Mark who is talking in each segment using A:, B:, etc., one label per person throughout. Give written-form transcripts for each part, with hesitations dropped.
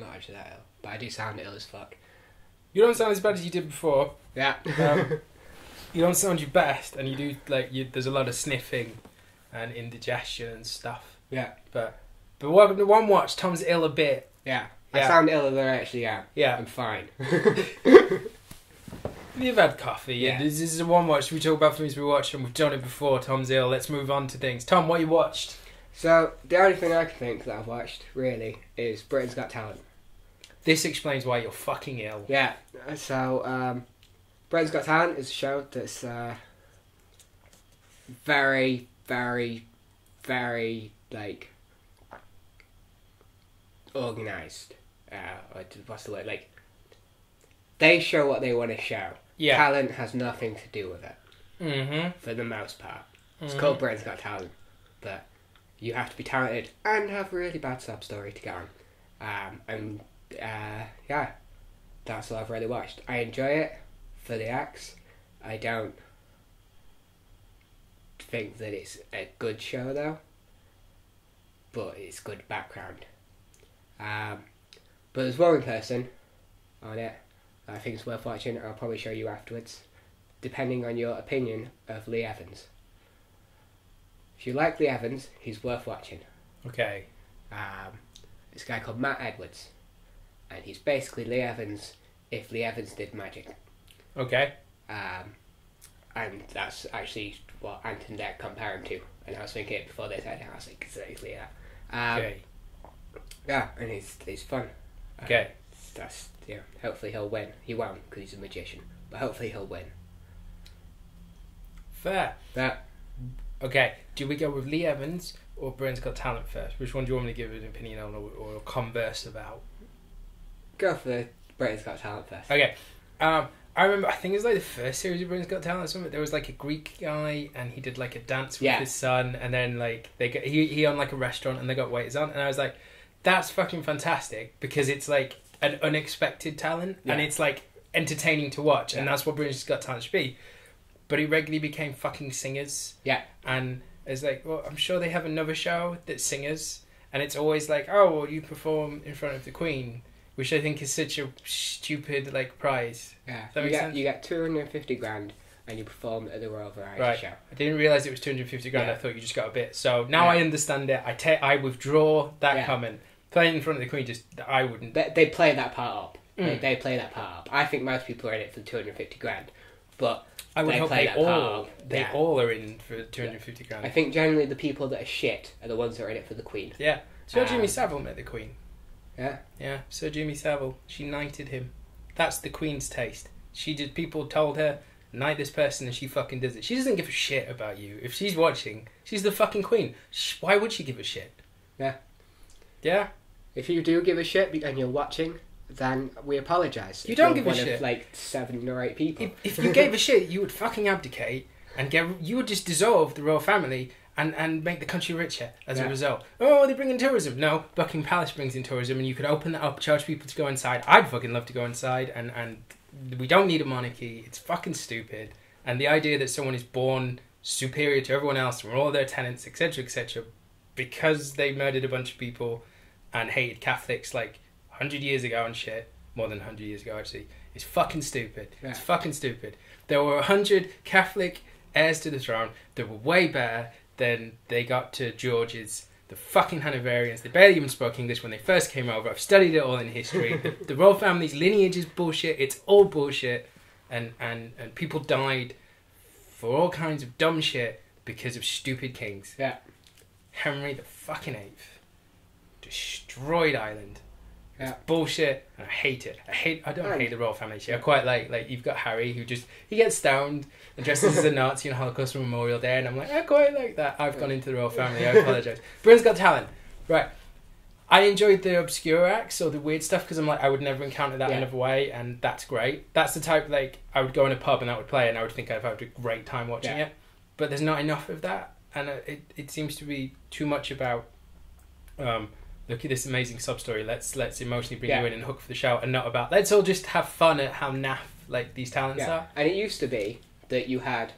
A: not actually that ill, but I do sound ill as fuck.
B: You don't sound as bad as you did before.
A: Yeah.
B: You don't sound your best, and you do there's a lot of sniffing and indigestion and stuff.
A: Yeah.
B: But welcome to One Watch. Tom's ill a bit.
A: Yeah. I sound iller than I actually am.
B: Yeah.
A: I'm fine.
B: You've had coffee.
A: Yeah.
B: This is a One Watch. We talk about things we watched, and we've done it before. Tom's ill. Let's move on to things. Tom, what you watched?
A: So, the only thing I can think that I've watched, really, is Britain's Got Talent.
B: This explains why you're fucking ill.
A: Yeah. So, Britain's Got Talent is a show that's very, very, very, organised. What's the word? They show what they want to show.
B: Yeah.
A: Talent has nothing to do with it.
B: Mm-hmm.
A: For the most part. It's called Britain's Got Talent. But you have to be talented and have a really bad sub story to get on. Yeah. That's what I've really watched. I enjoy it for the acts. I don't think that it's a good show though. But it's good background. But there's one person on it that I think is worth watching, and I'll probably show you afterwards, depending on your opinion of Lee Evans. If you like Lee Evans, he's worth watching.
B: Okay.
A: This guy called Matt Edwards, and he's basically Lee Evans if Lee Evans did magic.
B: Okay.
A: And that's actually what Ant and Dec compare him to, and I was thinking it before they said it, I was like, exactly that.
B: Okay.
A: Yeah, and he's fun.
B: Okay.
A: That's hopefully he'll win. He won't because he's a magician, but hopefully he'll win.
B: Fair.
A: Yeah.
B: Okay. Do we go with Lee Evans or Britain's Got Talent first? Which one do you want me to give an opinion on or converse about?
A: Go for Britain's Got Talent first.
B: Okay. I remember, I think it was the first series of Britain's Got Talent or something. There was a Greek guy and he did a dance with his son, and then he owned a restaurant and they got waiters on, and I was like, that's fucking fantastic because it's an unexpected talent and it's entertaining to watch, and that's what Britain's Got Talent should be. But it regularly became fucking singers. Yeah. And it's well, I'm sure they have another show that's singers, and it's always oh, well, you perform in front of the Queen, which I think is such a stupid prize.
A: Yeah.
B: Does that make sense?
A: You get 250 grand and you perform at the Royal Variety Show.
B: I didn't realise it was 250 grand. I thought you just got a bit. So now I understand it. I withdraw that comment. Playing in front of the Queen, I wouldn't.
A: They play that part up. They play that part up. I think most people are in it for 250 grand, but
B: I would hope they all are in for 250 grand.
A: I think generally the people that are shit are the ones that are in it for the Queen.
B: Yeah. Sir Jimmy Savile met the Queen.
A: Yeah.
B: Yeah. Sir Jimmy Savile. She knighted him. That's the Queen's taste. People told her, knight this person, and she fucking does it. She doesn't give a shit about you. If she's watching, she's the fucking Queen. Why would she give a shit?
A: Yeah.
B: Yeah.
A: If you do give a shit and you're watching, then we apologise.
B: You don't give a shit.
A: Of 7 or 8 people.
B: If you gave a shit, you would fucking abdicate and you would just dissolve the royal family and make the country richer as a result. Oh, they bring in tourism. No, Buckingham Palace brings in tourism, and you could open that up, charge people to go inside. I'd fucking love to go inside, and we don't need a monarchy. It's fucking stupid. And the idea that someone is born superior to everyone else from all their tenants, etc., because they murdered a bunch of people and hated Catholics 100 years ago and shit, more than 100 years ago actually, is fucking stupid. Yeah. It's fucking stupid. There were 100 Catholic heirs to the throne that were way better than they got to George's. The fucking Hanoverians, they barely even spoke English when they first came over. I've studied it all in history. The royal family's lineage is bullshit. It's all bullshit. And people died for all kinds of dumb shit because of stupid kings.
A: Yeah.
B: Henry the fucking VIII destroyed Ireland. It's bullshit, and I hate it. I don't hate the royal family shit. I quite like you've got Harry who he gets stoned and dresses as a Nazi on Holocaust Memorial Day, and I'm I quite like that. I've gone into the royal family. I apologise. Britain's Got Talent, right? I enjoyed the obscure acts or the weird stuff because I would never encounter that another way, and that's great. That's the type I would go in a pub and that would play, and I would think I'd have a great time watching it. But there's not enough of that, and it seems to be too much about. Look at this amazing sub story. Let's emotionally bring you in and hook for the show, and not about let's all just have fun at how naff these talents are.
A: And it used to be that you had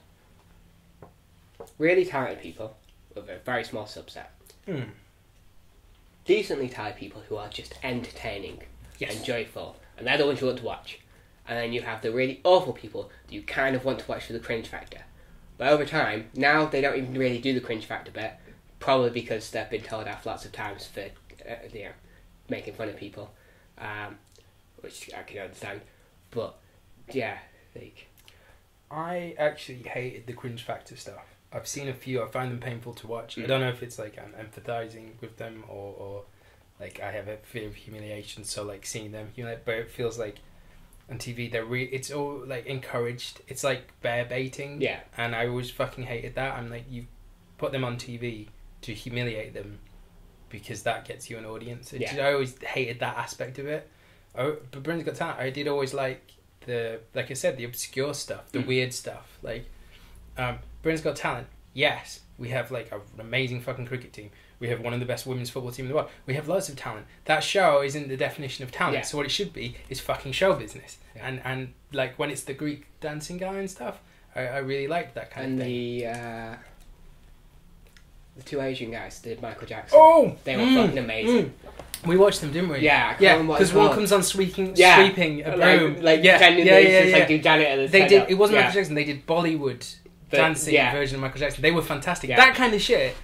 A: really talented people with a very small subset, decently talented people who are just entertaining and joyful, and they're the ones you want to watch. And then you have the really awful people that you kind of want to watch for the cringe factor. But over time, now they don't even really do the cringe factor bit, probably because they've been told off lots of times for making fun of people, which I can understand. But yeah, like,
B: I actually hated the cringe factor stuff. I've seen a few. I find them painful to watch. I don't know if it's like I'm empathizing with them or like I have a fear of humiliation. So like seeing them humiliate, but it feels like on TV it's all like encouraged. It's like bear baiting.
A: Yeah.
B: And I always fucking hated that. I'm like, you put them on TV to humiliate them because that gets you an audience. I always hated that aspect of it. But Britain's Got Talent, I did always like like I said, the obscure stuff, the weird stuff. Like, Britain's Got Talent, yes, we have like an amazing fucking cricket team. We have one of the best women's football teams in the world. We have loads of talent. That show isn't the definition of talent.
A: Yeah.
B: So what it should be is fucking show business.
A: Yeah.
B: And like when it's the Greek dancing guy and stuff, I really liked that kind of thing.
A: And the two Asian guys did Michael Jackson.
B: Oh!
A: They were fucking amazing.
B: We watched them, didn't we?
A: Yeah,
B: because one comes on sweeping a broom.
A: Like do Janet at the
B: They did. It wasn't Michael Jackson. They did Bollywood dancing version of Michael Jackson. They were fantastic. Yeah. That kind of shit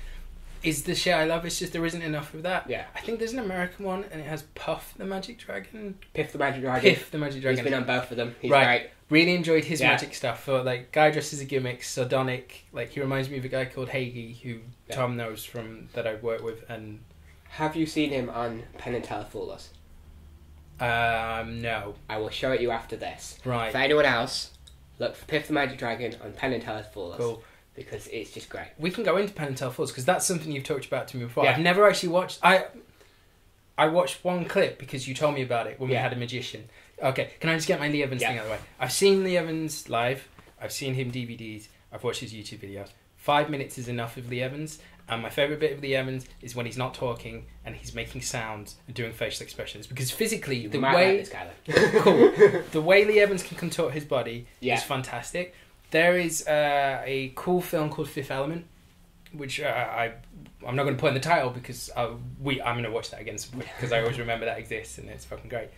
B: is the shit I love. It's just there isn't enough of that.
A: Yeah.
B: I think there's an American one, and it has Puff the Magic Dragon.
A: Piff the Magic Dragon.
B: Piff the Magic Dragon.
A: He's been on both of them. He's
B: right.
A: great.
B: Really enjoyed his magic stuff. For like guy dressed as a gimmick, sardonic. Like he reminds me of a guy called Hagee, who Tom knows from that I've worked with. And
A: have you seen him on Penn and Teller Fool Us?
B: No.
A: I will show it you after this.
B: Right.
A: For anyone else, look for Piff the Magic Dragon on Penn and Teller Fool Us.
B: Cool.
A: Because it's just great.
B: We can go into Penn and Teller Fool Us because that's something you've talked about to me before.
A: Yeah.
B: I've never actually watched. I watched one clip because you told me about it when we had a magician. Okay, can I just get my Lee Evans thing out of the way? I've seen Lee Evans live. I've seen him DVDs. I've watched his YouTube videos. 5 minutes is enough of Lee Evans. And my favourite bit of Lee Evans is when he's not talking and he's making sounds and doing facial expressions. Because physically, the way the way Lee Evans can contort his body is fantastic. There is a cool film called Fifth Element, which I'm not going to put in the title because I'm going to watch that again because I always remember that exists and it's fucking great.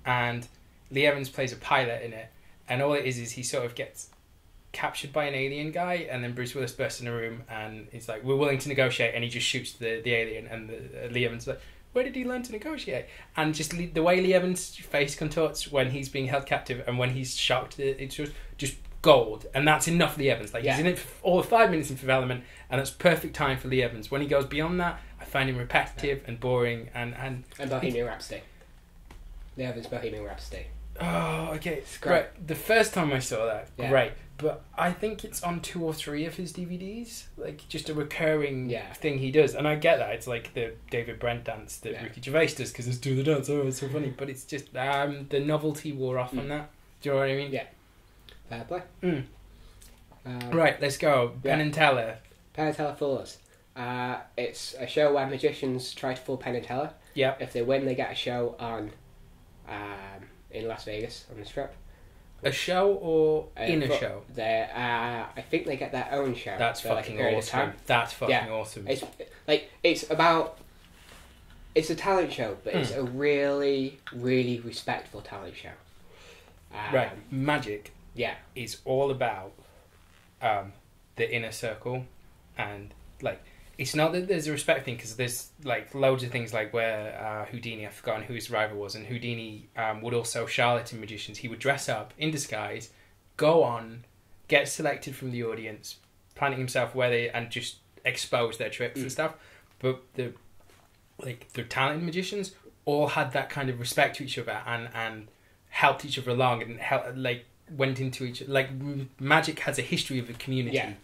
B: And Lee Evans plays a pilot in it, and all it is he sort of gets captured by an alien guy, and then Bruce Willis bursts in a room and he's like, "We're willing to negotiate," and he just shoots the alien, and Lee Evans is like, "Where did he learn to negotiate?" And just the way Lee Evans' face contorts when he's being held captive and when he's shocked, it's just gold. And that's enough Lee Evans. Like he's in it for all 5 minutes in Fifth Element, and it's perfect time for Lee Evans. When he goes beyond that, I find him repetitive and boring and
A: Bohemian Rhapsody. Lee Evans' Bohemian Rhapsody.
B: Oh, okay. It's great. The first time I saw that, great. But I think it's on 2 or 3 of his DVDs. Like, just a recurring thing he does. And I get that. It's like the David Brent dance that Ricky Gervais does, because it's do the dance. Oh, it's so funny. But it's just, the novelty wore off on that. Do you know what I mean?
A: Yeah. Fair play.
B: Right, let's go. Penn and Teller.
A: Penn and Teller Fool Us. It's a show where magicians try to fool Penn and Teller.
B: Yeah.
A: If they win, they get a show on in Las Vegas on the Strip.
B: A show or in a show?
A: I think they get their own show.
B: That's fucking awesome. That's fucking awesome.
A: It's a talent show, but it's a really, really respectful talent show.
B: Right. Magic is all about the inner circle, and like it's not that there's a respect thing, because there's like loads of things like where Houdini, I've forgotten who his rival was, and Houdini would also charlatan magicians. He would dress up in disguise, go on, get selected from the audience, planting himself where they and just expose their tricks and stuff. But the talented magicians all had that kind of respect to each other and helped each other along and went into each like magic has a history of a community.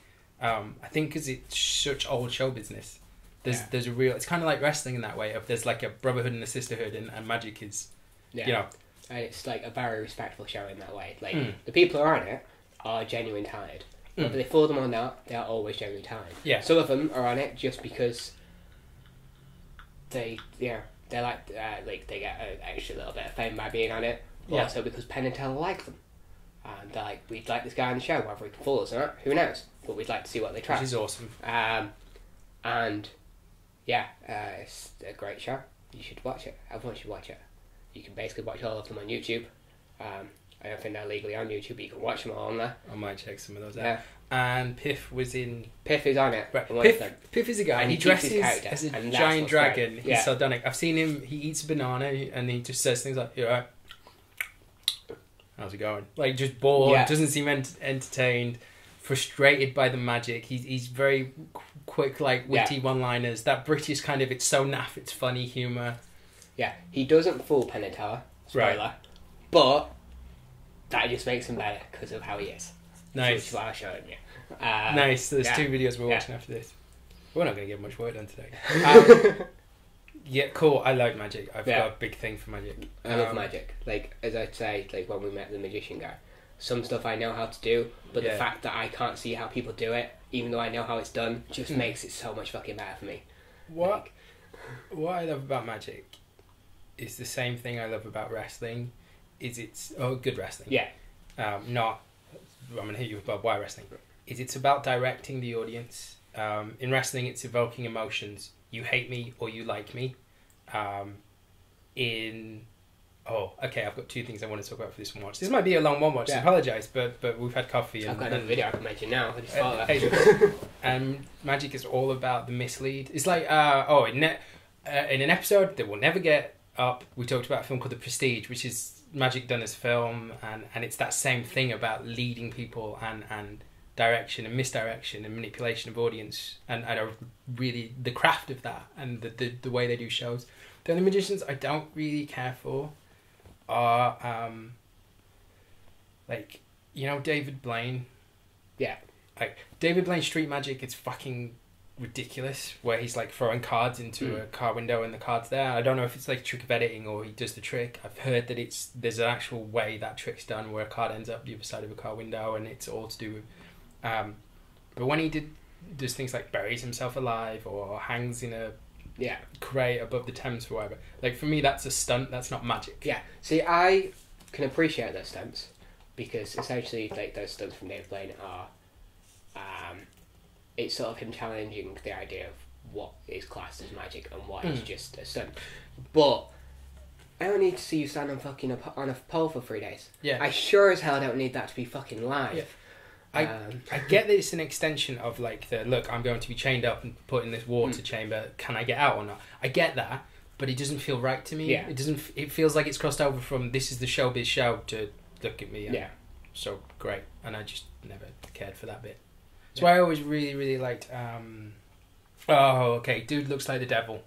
B: I think because it's such old show business, there's a real, it's kind of like wrestling in that way, of there's like a brotherhood and a sisterhood, and magic is you know,
A: and it's like a very respectful show in that way. Like the people who are on it are genuine talented, whether they fool them or not, they are always genuinely talented. Some of them are on it just because they like they get an extra little bit of fame by being on it. Also because Penn and Teller like them. And they're like, we'd like this guy on the show, whether he can fool us or not, who knows? But we'd like to see what they try.
B: Which is awesome.
A: And yeah, it's a great show. You should watch it. Everyone should watch it. You can basically watch all of them on YouTube. I don't think they're legally on YouTube, but you can watch them all on there.
B: I might check some of those out.
A: Yeah.
B: And Piff was in...
A: Piff is on it.
B: Right.
A: in one of them.
B: Piff is a guy, and he
A: he keeps his
B: dresses
A: character,
B: as a
A: and that's
B: giant
A: what's
B: dragon.
A: great.
B: He's
A: Yeah.
B: sardonic. I've seen him, he eats a banana, and he just says things like, "You alright? How's it going?" Like, just bored,
A: Yeah.
B: doesn't seem entertained, frustrated by the magic. He's very quick, like, witty one-liners. That British kind of, it's so naff, it's funny humour.
A: Yeah, he doesn't fool Penn and Teller, spoiler,
B: Right.
A: but that just makes him better because of how he is.
B: Nice.
A: Which is what I was showing you.
B: Nice. There's
A: yeah.
B: 2 videos we're
A: Yeah.
B: watching after this. We're not going to get much work done today. Yeah, cool. I like magic. I've got a big thing for magic.
A: I love magic. Like, as I'd say, like when we met the magician guy, some stuff I know how to do, but the fact that I can't see how people do it, even though I know how it's done, just makes it so much fucking better for me.
B: What I love about magic is the same thing I love about wrestling. It's good wrestling.
A: Yeah.
B: Not, I'm going to hit you with why wrestling. It's about directing the audience. In wrestling, it's evoking emotions. You hate me or you like me. I've got 2 things I want to talk about for this one watch. This might be a long one watch, so I apologise, but we've had coffee.
A: I've got another video I can mention now. I just thought
B: Hey,
A: that.
B: and magic is all about the mislead. It's like, in an episode that will never get up, we talked about a film called The Prestige, which is magic done as film, and it's that same thing about leading people and direction and misdirection and manipulation of audience and really the craft of that and the way they do shows. The only magicians I don't really care for are David Blaine.
A: Yeah.
B: Like David Blaine's street magic, it's fucking ridiculous, where he's like throwing cards into a car window and the cards there. I don't know if it's like a trick of editing or he does the trick. I've heard that there's an actual way that trick's done where a card ends up the other side of a car window and it's all to do with but when he does things like buries himself alive or hangs in a crate above the Thames or whatever, like for me that's a stunt, that's not magic.
A: Yeah. See, I can appreciate those stunts because essentially like those stunts from David Blaine are it's sort of him challenging the idea of what is classed as magic and what is just a stunt. But I don't need to see you stand on fucking on a pole for 3 days.
B: Yeah.
A: I sure as hell don't need that to be fucking live.
B: Yeah. I get that it's an extension of like look, I'm going to be chained up and put in this water chamber, can I get out or not? I get that, but it doesn't feel right to me.
A: Yeah.
B: It feels like it's crossed over from this is the showbiz show to look at me. So great. And I just never cared for that bit. That's why I always really, really liked dude looks like the devil.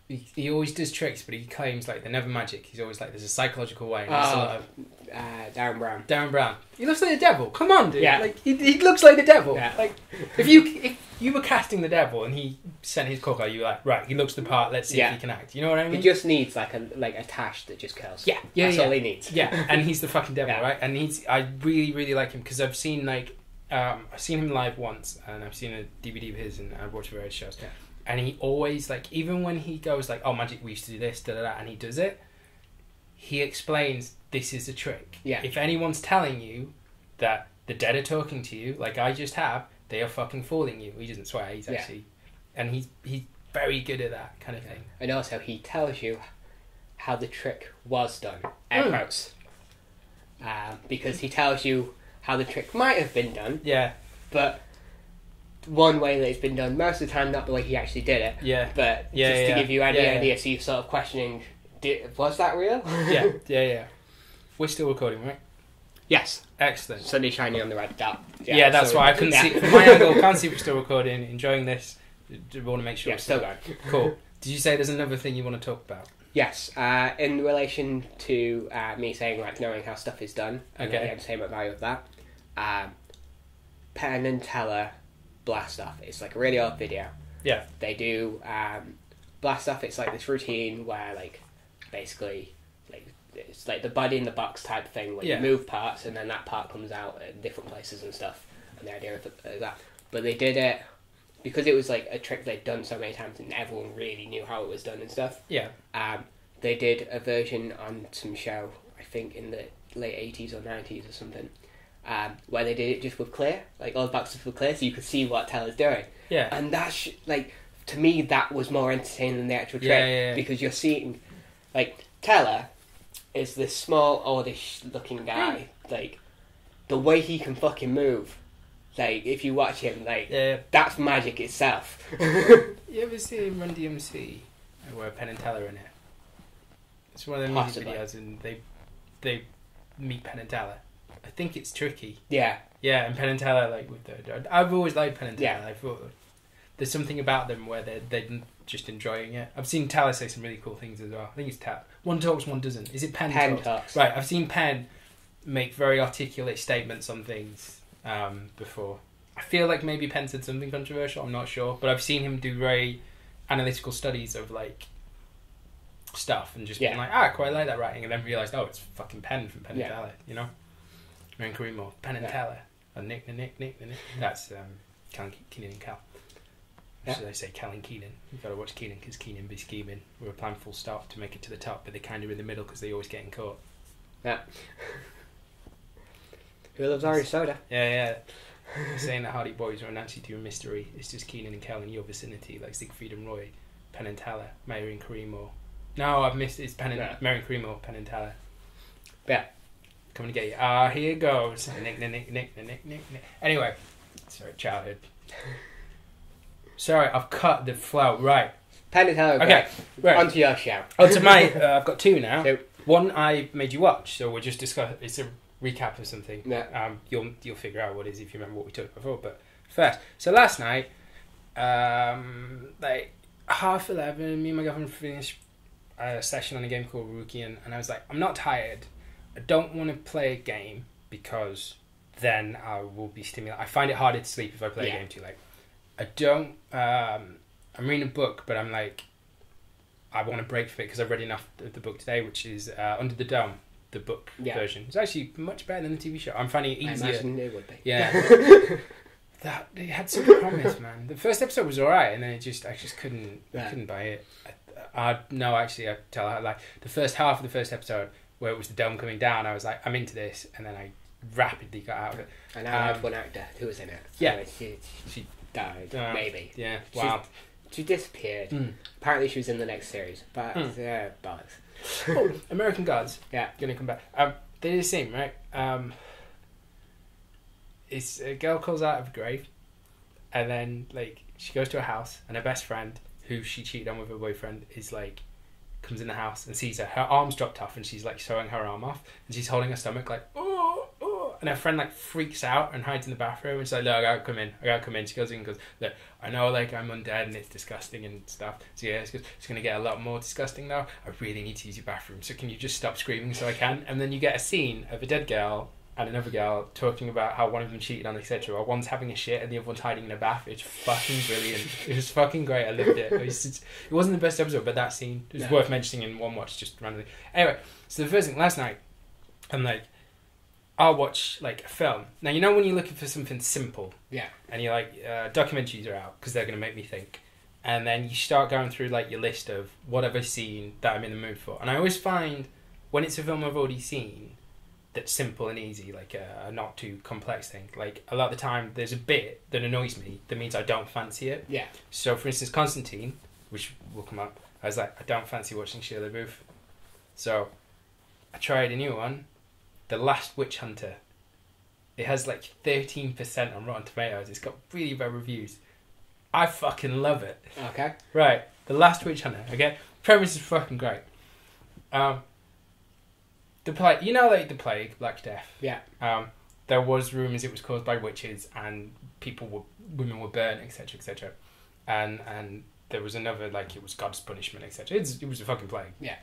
B: He always does tricks, but he claims like they're never magic. He's always like there's a psychological way.
A: Darren Brown.
B: Darren Brown. He looks like the devil. Come on, dude.
A: Yeah.
B: Like he looks like the devil.
A: Yeah.
B: Like if you were casting the devil and he sent his cooker, you were like, right, he looks the part. Let's see if he can act. You know what I mean?
A: He just needs like a tash that just curls.
B: Yeah.
A: That's all he needs.
B: Yeah, and he's the fucking devil, right? And I really, really like him because I've seen I've seen him live once and I've seen a DVD of his and I've watched various shows. Yeah. And he always, like, even when he goes, like, oh, magic, we used to do this, da-da-da, and he does it, he explains, this is a trick.
A: Yeah.
B: If anyone's telling you that the dead are talking to you, like I just have, they are fucking fooling you. He doesn't swear, he's actually... And he's very good at that kind of thing.
A: And also, he tells you how the trick was done. Air quotes. Because he tells you how the trick might have been done.
B: Yeah.
A: But... one way that it's been done, most of the time not the way he actually did it.
B: Yeah.
A: But just to give you an idea, so you're sort of questioning, was that real?
B: Yeah. We're still recording, right?
A: Yes.
B: Excellent.
A: Sunday shining on the red dot.
B: Yeah, that's why I couldn't see, from my angle, can't see if we're still recording, enjoying this. I want to make sure.
A: Yeah, still going.
B: Cool. Did you say there's another thing you want to talk about?
A: Yes. In relation to me saying, like, knowing how stuff is done, and the entertainment value of that, Penn and Teller Blast Off. It's like a really old video.
B: Yeah.
A: They do Blast Off. It's like this routine where, like, basically, like, it's like the body in the box type thing where you move parts and then that part comes out in different places and stuff. And the idea of that. But they did it because it was like a trick they'd done so many times and everyone really knew how it was done and stuff.
B: Yeah.
A: They did a version on some show, I think in the late 80s or 90s or something. Where they did it just with clear, like all the boxes were clear, so you could see what Teller's doing.
B: Yeah.
A: And that's like to me, that was more entertaining than the actual trick.
B: Yeah.
A: Because you're seeing, like, Teller is this small, oldish looking guy. Like, the way he can fucking move. Like, if you watch him, like, that's magic itself.
B: You ever see Run DMC where Penn and Teller in it? It's one of the music videos, and they meet Penn and Teller. I think it's tricky.
A: Yeah.
B: Yeah, and Penn and Teller, like, with I've always liked Penn and Teller.
A: Yeah.
B: I thought there's something about them where they're just enjoying it. I've seen Teller say some really cool things as well. I think it's Teller. One talks, one doesn't. Is it Penn talks? Right, I've seen Penn make very articulate statements on things before. I feel like maybe Penn said something controversial, I'm not sure, but I've seen him do very analytical studies of, like, stuff and just being like, I quite like that writing, and then realised, it's fucking Penn from Penn and Teller, you know? Aaron Carimo, Penn and Teller, and Nick. That's Keenan and Cal. Should I say Cal and Keenan? You've got to watch Keenan because Keenan be scheming. We were planning full stop to make it to the top, but they're kind of in the middle because they're always getting caught.
A: Yeah. Who loves orange soda?
B: Yeah. Saying that Hardy Boys are actually doing mystery. It's just Keenan and Kel in your vicinity, like Siegfried and Roy, Penn and Teller, Mary and Carimo. No, I've missed it. It's Penn and Mary and Carimo, Penn and Teller.
A: Yeah.
B: Coming to get you. Here goes. Nick. Anyway, sorry, childhood. Sorry, I've cut the flow. Right.
A: Penn and Teller.
B: Okay. Right.
A: On to your show.
B: To my. I've got two now.
A: Two.
B: One I made you watch, so we'll just discuss. It's a recap of something.
A: Yeah.
B: You'll figure out what it is if you remember what we talked before. But first, so last night, like 11:30, me and my girlfriend finished a session on a game called Rookie, and I was like, I'm not tired. I don't want to play a game because then I will be stimulated. I find it harder to sleep if I play a game too late. I don't. I'm reading a book, but I'm like, I want to break from it because I've read enough of the book today, which is Under the Dome, the book version. It's actually much better than the TV show. I'm finding it easier.
A: I imagine it would be.
B: Yeah. That it had such a promise, man. The first episode was alright, and then I just couldn't buy it. I tell her, like, the first half of the first episode where it was the dome coming down, I was like, I'm into this, and then I rapidly got out of it.
A: And I had one actor who was in it.
B: Yeah.
A: She died, maybe.
B: Yeah, wow.
A: She disappeared. Apparently she was in the next series, but bollocks.
B: American Gods.
A: Yeah.
B: Gonna come back. They did the same, right? It's a girl calls out of a grave, and then, like, she goes to a house, and her best friend, who she cheated on with her boyfriend, is like, comes in the house and sees her. Her arm's dropped off, and she's like sewing her arm off, and she's holding her stomach like, oh, and her friend like freaks out and hides in the bathroom, and she's like, look, I gotta come in. She goes in and goes, look, I know, like, I'm undead and it's disgusting and stuff. So yeah, she goes, it's gonna get a lot more disgusting now. I really need to use your bathroom, so can you just stop screaming so I can? And then you get a scene of a dead girl and another girl talking about how one of them cheated on, etc. Or one's having a shit and the other one's hiding in a bath. It's fucking brilliant. It was fucking great. I loved it. It wasn't the best episode, but that scene was worth mentioning in one watch, just randomly. Anyway, so the first thing, last night, I'm like, I'll watch, like, a film. Now, you know when you're looking for something simple?
A: Yeah.
B: And you're like, documentaries are out because they're going to make me think. And then you start going through, like, your list of what have I seen that I'm in the mood for. And I always find when it's a film I've already seen that's simple and easy, like a not too complex thing. Like, a lot of the time, there's a bit that annoys me that means I don't fancy it.
A: Yeah.
B: So, for instance, Constantine, which will come up, I was like, I don't fancy watching Shia LaBeouf. So, I tried a new one, The Last Witch Hunter. It has like 13% on Rotten Tomatoes. It's got really bad reviews. I fucking love it.
A: Okay.
B: Right, The Last Witch Hunter, okay? Premise is fucking great. The plague, you know, like the plague, Black Death.
A: Yeah.
B: There was rumours it was caused by witches and women were burnt, etc., etc. And there was another, like, it was God's punishment, etc. It was a fucking plague.
A: Yeah.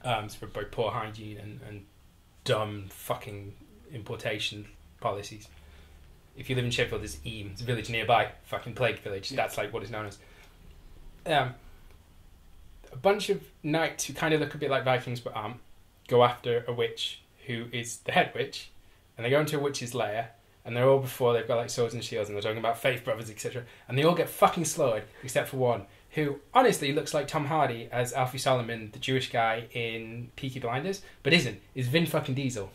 B: It's by poor hygiene and dumb fucking importation policies. If you live in Sheffield, there's Eam, it's a village nearby, fucking plague village. Yeah. That's like what it's known as. A bunch of knights who kind of look a bit like Vikings but aren't go after a witch who is the head witch, and they go into a witch's lair, and they're all before they've got like swords and shields, and they're talking about faith brothers, etc. And they all get fucking slaughtered except for one, who honestly looks like Tom Hardy as Alfie Solomon, the Jewish guy in Peaky Blinders, but isn't. Is Vin fucking Diesel.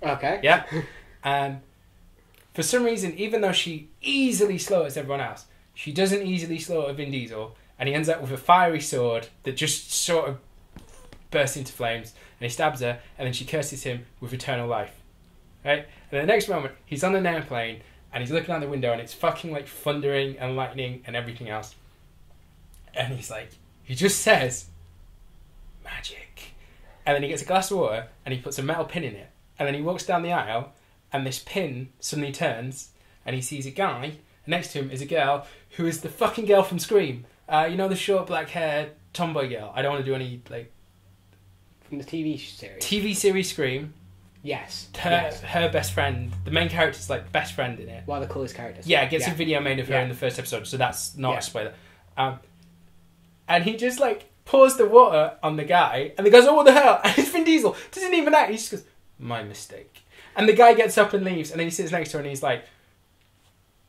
A: Okay.
B: Yeah. And for some reason, even though she easily slaughters everyone else, she doesn't easily slaughter Vin Diesel, and he ends up with a fiery sword that just sort of bursts into flames, and he stabs her, and then she curses him with eternal life. Right? And the next moment, he's on an airplane, and he's looking out the window, and it's fucking like thundering and lightning and everything else. And he's like, he just says, magic. And then he gets a glass of water, and he puts a metal pin in it. And then he walks down the aisle, and this pin suddenly turns, and he sees a guy, and next to him is a girl, who is the fucking girl from Scream. You know, the short black hair tomboy girl. I don't want to do any, like...
A: From the TV series?
B: TV series Scream.
A: Yes.
B: Her best friend, the main character's like best friend in it.
A: One of the coolest characters.
B: Yeah, gets a video made of her in the first episode, so that's not a spoiler. And he just like pours the water on the guy, and the guy's, oh, what the hell? And it's Vin Diesel. Doesn't even act. He just goes, my mistake. And the guy gets up and leaves, and then he sits next to her, and he's like,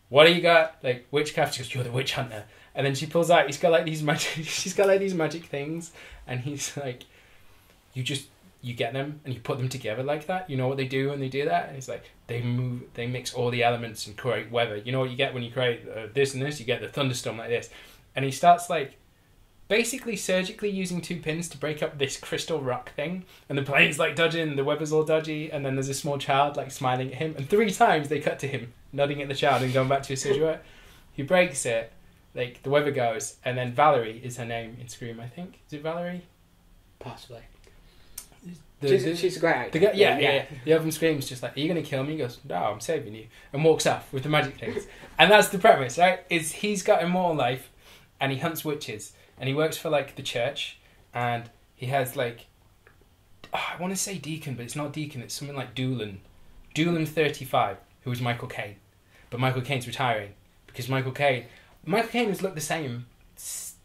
B: what do you got? Like, witchcraft? She goes, you're the witch hunter. And then she pulls out, she's got like these magic things, and he's like, you get them and you put them together like that. You know what they do when they do that? And it's like, they mix all the elements and create weather. You know what you get when you create this and this? You get the thunderstorm like this. And he starts like basically surgically using 2 pins to break up this crystal rock thing. And the plane's like dodging, the weather's all dodgy. And then there's a small child like smiling at him. And 3 times they cut to him nodding at the child and going back to his silhouette. He breaks it. Like the weather goes. And then Valerie is her name in Scream, I think. Is it Valerie?
A: Possibly. She's a great actor.
B: Yeah. The other one Screams just like, are you going to kill me? He goes, no, I'm saving you. And walks off with the magic things. And that's the premise, right? Is he's got immortal life and he hunts witches. And he works for like the church. And he has like, I want to say Deacon, but it's not Deacon. It's something like Doolin. Doolin 35, who is Michael Caine. But Michael Caine's retiring. Because Michael Caine has looked the same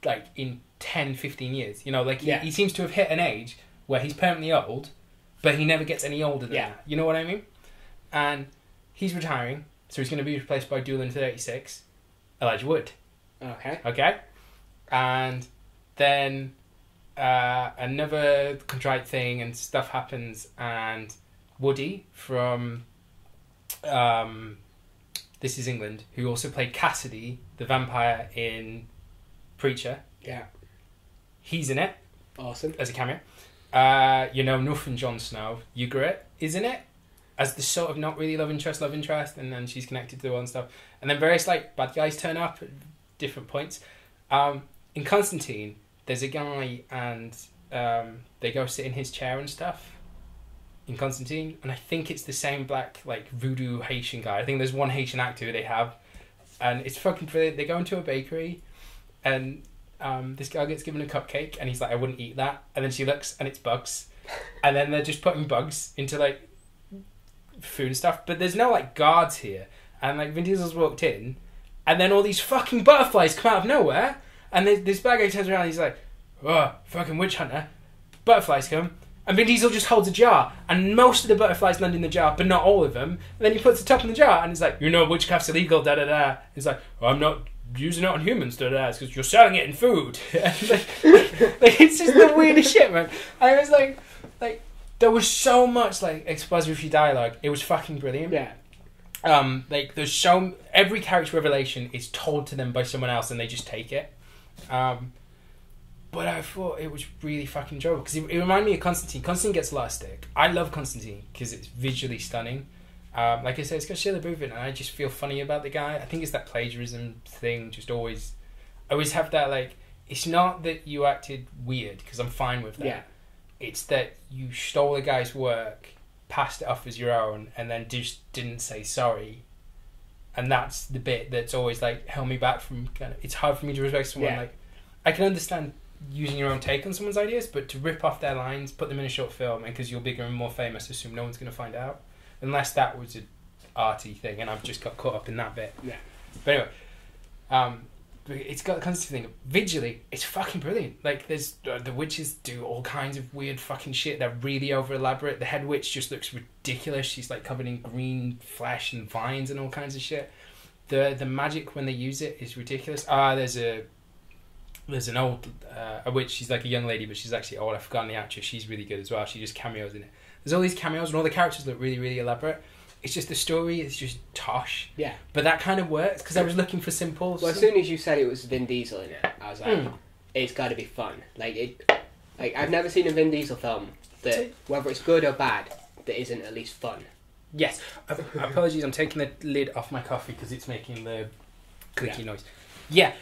B: like in 10, 15 years. You know, like he seems to have hit an age where he's permanently old, but he never gets any older than that. You know what I mean? And he's retiring, so he's going to be replaced by Doolin 36, Elijah Wood. Okay? And then another contrite thing and stuff happens, and Woody from This Is England, who also played Cassidy, the vampire in Preacher.
A: Yeah. He's
B: in it.
A: Awesome.
B: As a cameo. Nothing Jon Snow. Ygritte is in it as the sort of not really love interest, and then she's connected to the one stuff. And then various like bad guys turn up at different points. In Constantine, there's a guy and they go sit in his chair and stuff. In Constantine, and I think it's the same black like voodoo Haitian guy. I think there's one Haitian actor who they have, and it's fucking brilliant. They go into a bakery, and this girl gets given a cupcake, and he's like, I wouldn't eat that. And then she looks, and it's bugs. And then they're just putting bugs into, like, food and stuff. But there's no, like, guards here. And, like, Vin Diesel's walked in, and then all these fucking butterflies come out of nowhere. And this bad guy turns around, and he's like, oh, fucking witch hunter. Butterflies come. And Vin Diesel just holds a jar, and most of the butterflies land in the jar, but not all of them. And then he puts the top in the jar, and he's like, witchcraft's illegal, da-da-da. He's like, oh, I'm not using it on humans, it's because you're selling it in food. like, it's just the weirdest shit, man. And I was like, there was so much like expository dialogue. It was fucking brilliant.
A: Yeah.
B: There's every character revelation is told to them by someone else, and they just take it. But I thought it was really fucking enjoyable because it reminded me of Constantine. Constantine gets a lot of stick. I love Constantine because it's visually stunning. Like I said, it's got Shia LaBeouf in it, and I just feel funny about the guy. I think it's that plagiarism thing. I always have that, like, it's not that you acted weird, because I'm fine with that.
A: Yeah.
B: It's that you stole a guy's work, passed it off as your own, and then just didn't say sorry. And that's the bit that's always, like, held me back from it's hard for me to respect someone.
A: Yeah.
B: Like, I can understand using your own take on someone's ideas, but to rip off their lines, put them in a short film, and because you're bigger and more famous, assume no one's going to find out. Unless that was an arty thing, and I've just got caught up in that bit.
A: Yeah.
B: But anyway, it's got the constant thing. Visually, it's fucking brilliant. Like, there's the witches do all kinds of weird fucking shit. They're really over elaborate. The head witch just looks ridiculous. She's like covered in green flesh and vines and all kinds of shit. The magic when they use it is ridiculous. There's an old a witch. She's like a young lady, but she's actually old. I've forgotten the actress. She's really good as well. She just cameos in it. There's all these cameos, and all the characters look really, really elaborate. It's just the story is just tosh.
A: Yeah.
B: But that kind of works because I was looking for simple.
A: Well, as soon as you said it was Vin Diesel in it, I was like, it's got to be fun. Like I've never seen a Vin Diesel film that, whether it's good or bad, that isn't at least fun.
B: Yes. Apologies, I'm taking the lid off my coffee because it's making the clicky noise. Yeah,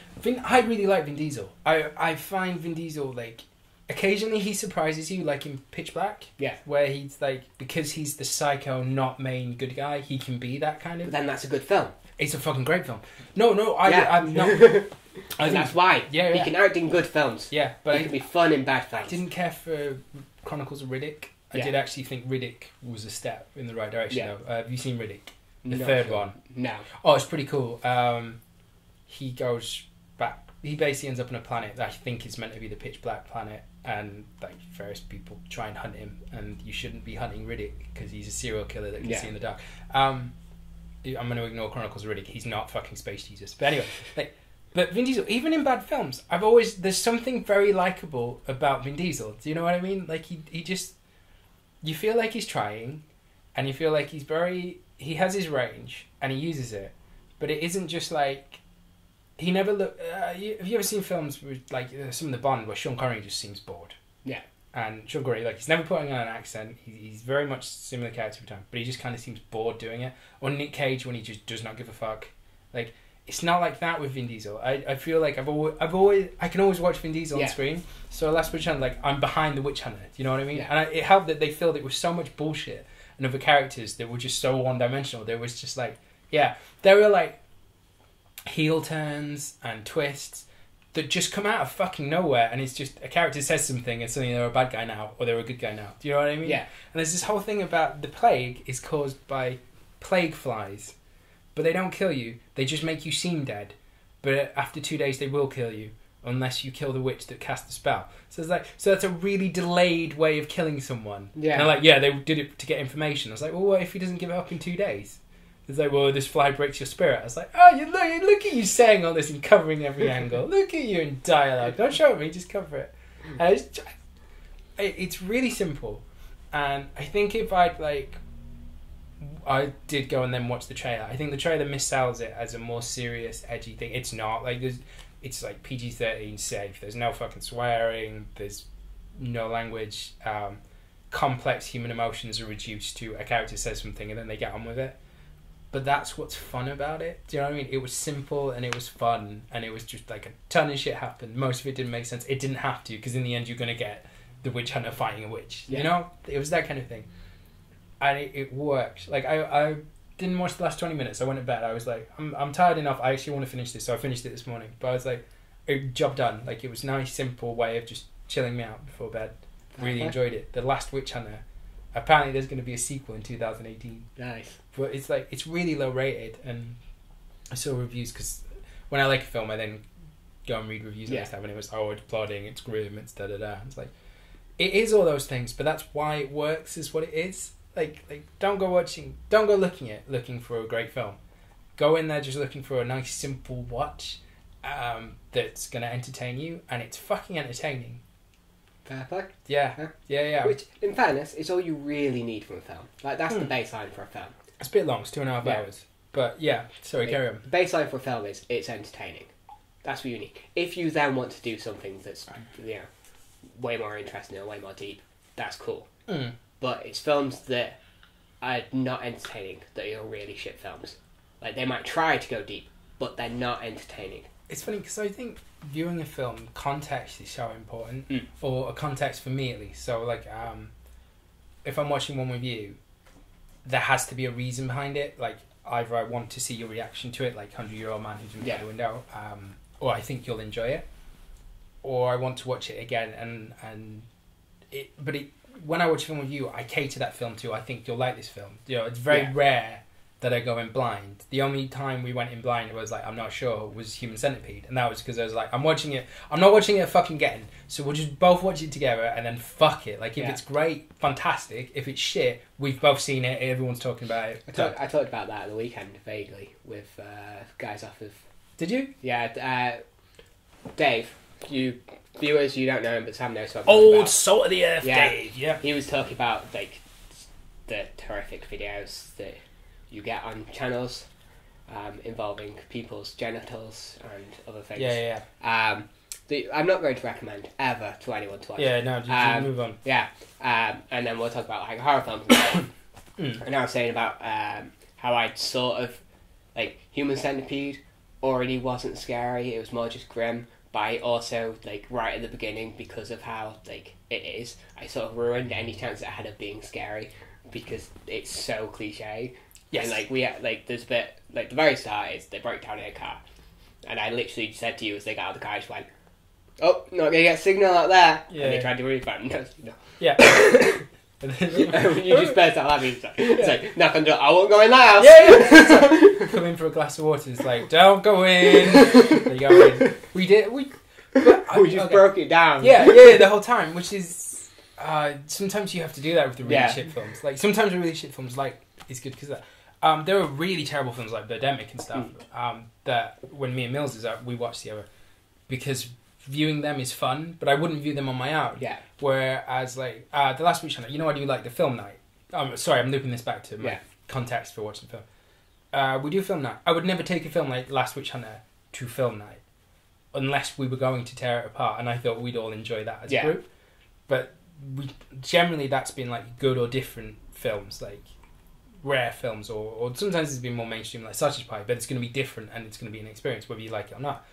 B: I really like Vin Diesel. I find Vin Diesel, like, occasionally he surprises you, like in Pitch Black.
A: Yeah. Where
B: he's like, because he's the psycho, not main good guy, he can be that kind of...
A: But then that's a good film.
B: It's a fucking great film. No, I'm not...
A: And that's why.
B: Yeah.
A: He can act in good films.
B: Yeah, but
A: he can be fun in bad films.
B: I didn't care for Chronicles of Riddick. I did actually think Riddick was a step in the right direction, though. Have you seen Riddick? The third one?
A: No.
B: Oh, it's pretty cool. He goes back... He basically ends up on a planet that I think is meant to be the Pitch Black planet, and like various people try and hunt him, and you shouldn't be hunting Riddick because he's a serial killer that can see in the dark. I'm going to ignore Chronicles of Riddick. He's not fucking Space Jesus. But anyway, but Vin Diesel, even in bad films, there's something very likable about Vin Diesel. Do you know what I mean? Like he just, you feel like he's trying, and you feel like he has his range and he uses it, but it isn't just like. He never look. Have you ever seen films with like some of the Bond where Sean Connery just seems bored?
A: Yeah.
B: And Sean Connery, like, he's never putting on an accent. He's very much similar character every time, but he just kind of seems bored doing it. Or Nick Cage when he just does not give a fuck. Like, it's not like that with Vin Diesel. I feel like I can always watch Vin Diesel on screen. So Last Witch Hunter, like, I'm behind the Witch Hunter. Do you know what I mean?
A: Yeah.
B: And it helped that they filled it with so much bullshit and other characters that were just so one-dimensional. There was just like, there were like heel turns and twists that just come out of fucking nowhere, and it's just a character says something and suddenly they're a bad guy now or they're a good guy now. Do you know what I mean?
A: Yeah.
B: And there's this whole thing about the plague is caused by plague flies, but they don't kill you, they just make you seem dead, but after 2 days they will kill you unless you kill the witch that cast the spell. So it's like, so that's a really delayed way of killing someone.
A: Yeah.
B: And they're like, they did it to get information. I was like, well, what if he doesn't give it up in 2 days? It's like, well, this fly breaks your spirit. I was like, oh, look at you saying all this and covering every angle. Look at you in dialogue. Don't show me, just cover it. And it's really simple. And I think if I did go and then watch the trailer, I think the trailer missells it as a more serious, edgy thing. It's not. Like, it's like PG-13 safe. There's no fucking swearing. There's no language. Complex human emotions are reduced to a character says something and then they get on with it. But that's what's fun about it. Do you know what I mean? It was simple and it was fun and it was just like a ton of shit happened. Most of it didn't make sense. It didn't have to, because in the end you're going to get the witch hunter fighting a witch. Yeah. You know? It was that kind of thing. And it worked. Like, I didn't watch the last 20 minutes. I went to bed. I was like, I'm tired enough. I actually want to finish this. So I finished it this morning. But I was like, job done. Like, it was a nice, simple way of just chilling me out before bed. Really enjoyed it. The Last Witch Hunter. Apparently there's going to be a sequel in 2018.
A: Nice.
B: But it's like, it's really low rated, and I saw reviews, because when I like a film I then go and read reviews and stuff, and it was, it's plodding, it's grim, it's da-da-da. It's like, it is all those things, but that's why it works, is what it is. Like don't go looking for a great film. Go in there just looking for a nice simple watch that's going to entertain you, and it's fucking entertaining.
A: Perfect.
B: Yeah.
A: Which, in fairness, is all you really need from a film. Like, that's the baseline for a film.
B: It's a bit long, it's 2.5 hours. But sorry, carry on.
A: The baseline for a film is it's entertaining. That's what you need. If you then want to do something that's way more interesting or way more deep, that's cool. But it's films that are not entertaining that are really shit films. Like, they might try to go deep, but they're not entertaining.
B: It's funny, because I think viewing a film, context is so important, or a context for me at least. So, like, if I'm watching one with you, there has to be a reason behind it. Like, either I want to see your reaction to it, like 100-Year-Old Man Who's Jumped Out the Window, or I think you'll enjoy it, or I want to watch it again. But when I watch a film with you, I cater that film to, I think you'll like this film. You know, it's very rare that I go in blind. The only time we went in blind, it was like, I'm not sure, was Human Centipede. And that was because I was like, I'm not watching it fucking getting, so we'll just both watch it together and then fuck it. Like, if it's great, fantastic. If it's shit, we've both seen it, everyone's talking about it.
A: I talked about that at the weekend, vaguely, with guys off of...
B: Did you?
A: Yeah, Dave, you viewers, you don't know him, but Sam knows what I'm
B: talking
A: about.
B: Old salt of the earth Dave,
A: He was talking about, like, the horrific videos that you get on channels involving people's genitals and other things.
B: Yeah.
A: I'm not going to recommend ever to anyone to watch.
B: Yeah, no, just move on.
A: Yeah, and then we'll talk about like horror films. And I was saying about how I'd sort of like Human Centipede already wasn't scary. It was more just grim. But I also like right at the beginning, because of how like it is, I sort of ruined any chance it had of being scary because it's so cliche.
B: Yes.
A: And like we had, like there's a bit like the very start is they broke down in a car, and I literally said to you as they got out of the car, I just went, "Oh, not gonna get signal out there." Yeah. And they tried to refund. No signal.
B: Yeah.
A: You just burst out laughing. It's like knock on the door. I won't go in the house.
B: Yeah. Come in for a glass of water. It's like don't go in. They go in. We just
A: broke it down.
B: Yeah, the whole time. Which is sometimes you have to do that with the really shit films. Like sometimes the really shit films like is good because that. There are really terrible films like Birdemic and stuff that when me and Mills is out, we watch together because viewing them is fun, but I wouldn't view them on my own.
A: Yeah.
B: Whereas, like, the last week, you know, I do like the film night. Sorry, I'm looping this back to my context for watching film. We do film night. I would never take a film like Last Witch Hunter to film night unless we were going to tear it apart, and I thought we'd all enjoy that as a group. But generally that's been like good or different films, like rare films, or sometimes it's been more mainstream like Sausage Pie, but it's going to be different and it's going to be an experience whether you like it or not.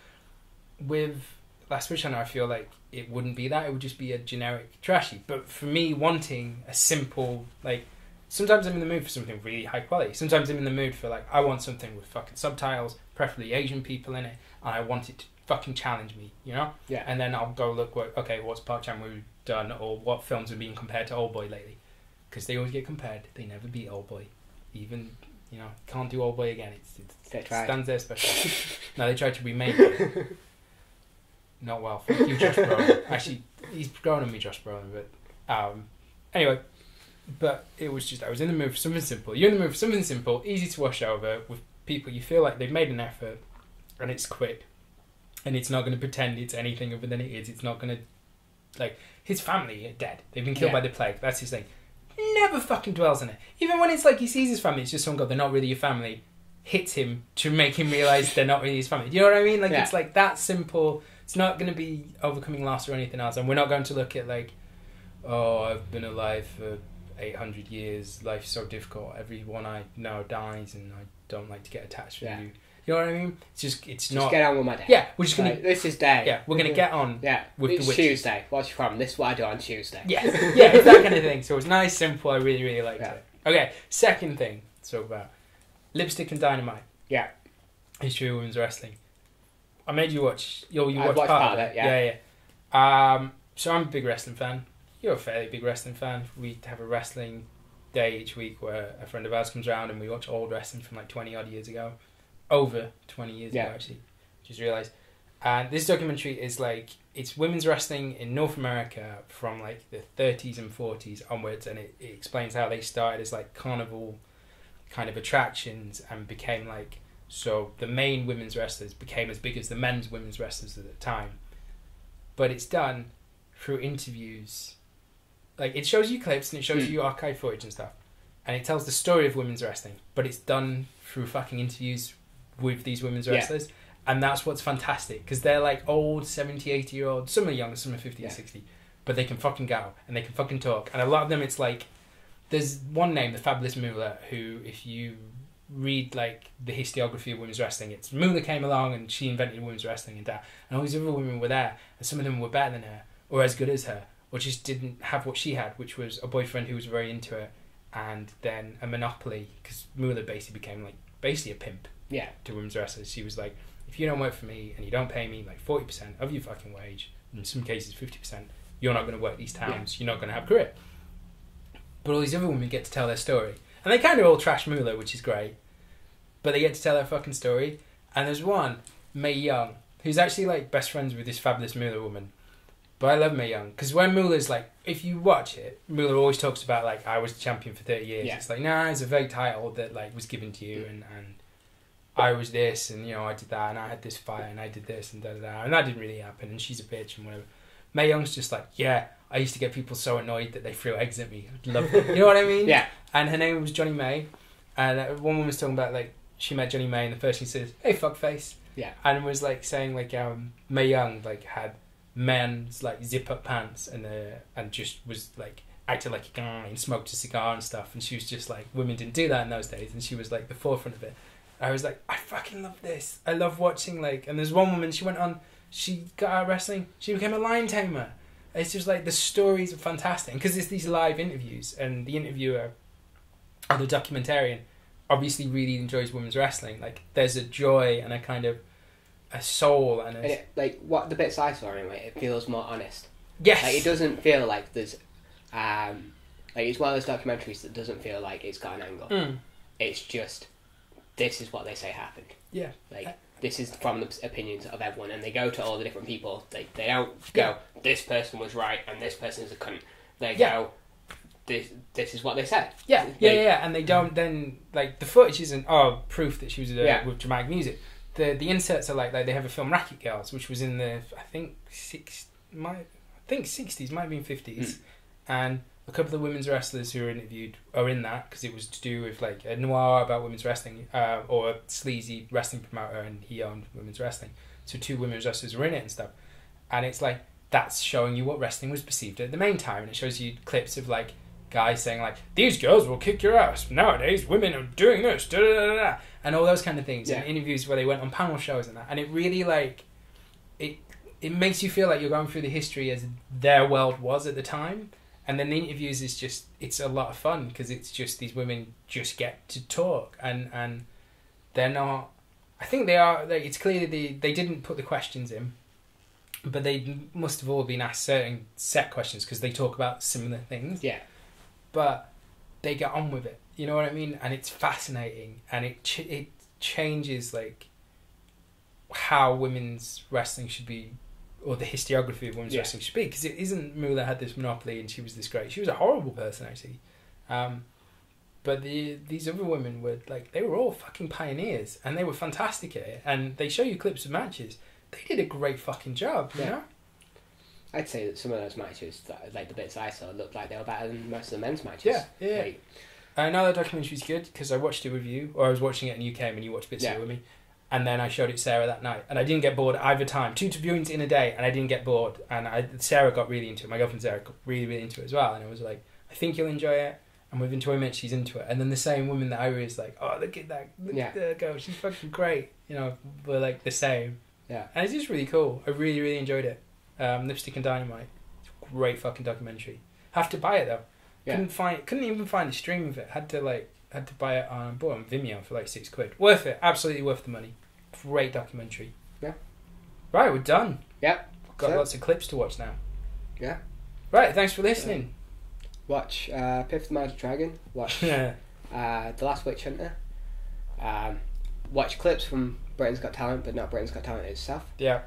B: With Last Witch Hunter, I feel like it wouldn't be that. It would just be a generic trashy. But for me, wanting a simple, like, sometimes I'm in the mood for something really high quality. Sometimes I'm in the mood for, like, I want something with fucking subtitles, preferably Asian people in it, and I want it to fucking challenge me, you know?
A: Yeah.
B: And then I'll go look, what's Park Chan-wook done, or what films are being compared to Oldboy lately? Because they always get compared. They never beat Oldboy. Even, you know, can't do Oldboy again. It stands there special. No, they tried to remake it. Not well. Thank you, Josh Brolin. Actually, he's growing on me, Josh Brolin. But anyway, but it was just I was in the mood for something simple. You're in the mood for something simple, easy to wash over with people you feel like they've made an effort, and it's quick, and it's not going to pretend it's anything other than it is. It's not going to like his family are dead. They've been killed by the plague. That's his thing. Never fucking dwells on it. Even when it's like he sees his family, it's just someone go, they're not really your family. Hits him to make him realise they're not really his family. Do you know what I mean? Like it's like that simple. It's not going to be overcoming loss or anything else. And we're not going to look at like, oh, I've been alive for 800 years. Life's so difficult. Everyone I know dies and I don't like to get attached with you. You know what I mean? It's not...
A: get on with my day.
B: Yeah, we're just going to...
A: This is day.
B: Yeah, we're going to get on with
A: it's
B: the witches.
A: Tuesday. What's your problem? This is what I do on Tuesday.
B: Yeah, it's that kind of thing. So it's nice, simple. I really, really liked it. Okay, second thing to talk about. Lipstick and Dynamite.
A: Yeah.
B: History of women's wrestling. I made you watch. You
A: watched part of it.
B: Yeah. So I'm a big wrestling fan. You're a fairly big wrestling fan. We have a wrestling day each week where a friend of ours comes around and we watch old wrestling from like 20 odd years ago. Over 20 years ago, actually. Just realised. And this documentary is like, it's women's wrestling in North America from like the 30s and 40s onwards, and it explains how they started as like carnival kind of attractions and became like, so the main women's wrestlers became as big as the men's women's wrestlers at the time. But it's done through interviews. Like, it shows you clips and it shows you archive footage and stuff. And it tells the story of women's wrestling. But it's done through fucking interviews with these women's wrestlers. And that's what's fantastic. Because they're like old 70, 80-year-olds. Some are younger, some are 50 or 60. But they can fucking go. And they can fucking talk. And a lot of them, it's like... There's one name, the Fabulous Moolah, who, if you read like the historiography of women's wrestling, it's Moolah came along and she invented women's wrestling and that, and all these other women were there, and some of them were better than her or as good as her, or just didn't have what she had, which was a boyfriend who was very into it, and then a monopoly, because Moolah basically became like a pimp to women's wrestlers. She was like, if you don't work for me and you don't pay me like 40% of your fucking wage, in some cases 50%, you're not going to work these towns, you're not going to have a career. But all these other women get to tell their story. And they kind of all trash Moolah, which is great. But they get to tell their fucking story. And there's one, Mae Young, who's actually like best friends with this Fabulous Moolah woman. But I love Mae Young. Because when Moolah's like, if you watch it, Moolah always talks about like, I was the champion for 30 years. It's like, nah, it's a vague title that like was given to you. And I was this, and you know, I did that, and I had this fight, and I did this, and da-da-da. And that didn't really happen, and she's a bitch, and whatever. Mae Young's just like, yeah, I used to get people so annoyed that they threw eggs at me. Love it. You know what I mean?
A: Yeah.
B: And her name was Johnny May. And one woman was talking about like she met Johnny May, and the first thing she says, "Hey, fuckface."
A: Yeah.
B: And was like saying like Mae Young like had men's like zip up pants and just was like acted like a guy and smoked a cigar and stuff, and she was just like, women didn't do that in those days, and she was like the forefront of it. I was like, I fucking love this. I love watching like, and there's one woman, she went on, she got out of wrestling, she became a lion tamer. It's just like the stories are fantastic because it's these live interviews, and the interviewer or the documentarian obviously really enjoys women's wrestling. Like there's a joy and a kind of a soul and
A: like what the bits I saw anyway, it feels more honest.
B: Yes.
A: Like it doesn't feel like there's like it's one of those documentaries that doesn't feel like it's got an angle. It's just this is what they say happened.
B: Yeah.
A: Like this is from the opinions of everyone, and they go to all the different people. They don't go, this person was right and this person is a cunt. They go, this is what they said.
B: Yeah, and they don't then, like, the footage isn't proof that she was with dramatic music. The inserts are like they have a film Racket Girls, which was in the I think 60s, might have been 50s, and a couple of women's wrestlers who were interviewed are in that because it was to do with like a noir about women's wrestling, or a sleazy wrestling promoter, and he owned women's wrestling. So 2 women's wrestlers were in it and stuff, and it's like that's showing you what wrestling was perceived at the main time, and it shows you clips of like guys saying like, these girls will kick your ass nowadays, women are doing this, da da da da, and all those kind of things, and interviews where they went on panel shows and that, and it really like it makes you feel like you're going through the history as their world was at the time. And then the interviews is just, it's a lot of fun because it's just these women just get to talk, and they're not, I think they are, it's clear that they didn't put the questions in, but they must have all been asked certain set questions because they talk about similar things.
A: Yeah.
B: But they get on with it, you know what I mean? And it's fascinating, and it changes like how women's wrestling should be, or the historiography of women's wrestling should be, because it isn't Moolah had this monopoly and she was this great. She was a horrible person actually, but these other women were like, they were all fucking pioneers and they were fantastic at it, and they show you clips of matches. They did a great fucking job, you know?
A: I'd say that some of those matches, like the bits I saw, looked like they were better than most of the men's matches.
B: Yeah.
A: Like,
B: I know that documentary's good because I watched it with you, or I was watching it and you came and you watched bits of it with me. And then I showed it Sarah that night, and I didn't get bored either time. 2 viewings in a day, and I didn't get bored. And Sarah got really into it. My girlfriend Sarah got really, really into it as well. And I was like, I think you'll enjoy it. And with enjoyment, she's into it. And then the same woman that I was like, oh, look at that, look at that girl, she's fucking great. You know, we're like the same.
A: Yeah.
B: And it's just really cool. I really, really enjoyed it. Lipstick and Dynamite. It's a great fucking documentary. Have to buy it though. Yeah. Couldn't even find a stream of it. Had to buy it on Vimeo for like £6. Worth it. Absolutely worth the money. Great documentary. Yeah. Right, we're done.
A: Yep.
B: Got lots of clips to watch now.
A: Yeah.
B: Right, thanks for listening.
A: Watch Piff the Magic Dragon. Watch The Last Witch Hunter. Watch clips from Britain's Got Talent, but not Britain's Got Talent itself. Yeah.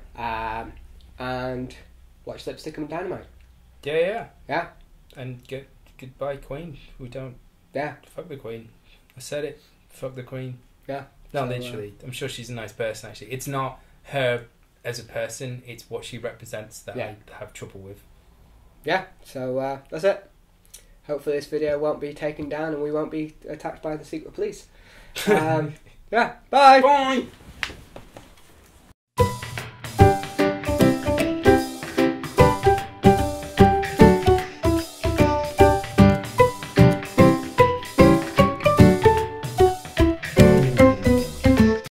A: And watch Lipstick and Dynamite. Yeah. And goodbye Queen. We don't. Yeah. Fuck the Queen. I said it. Fuck the Queen. Yeah. No, literally. I'm sure she's a nice person, actually. It's not her as a person, it's what she represents that I have trouble with. Yeah, so that's it. Hopefully this video won't be taken down and we won't be attacked by the secret police. Yeah, bye! Bye!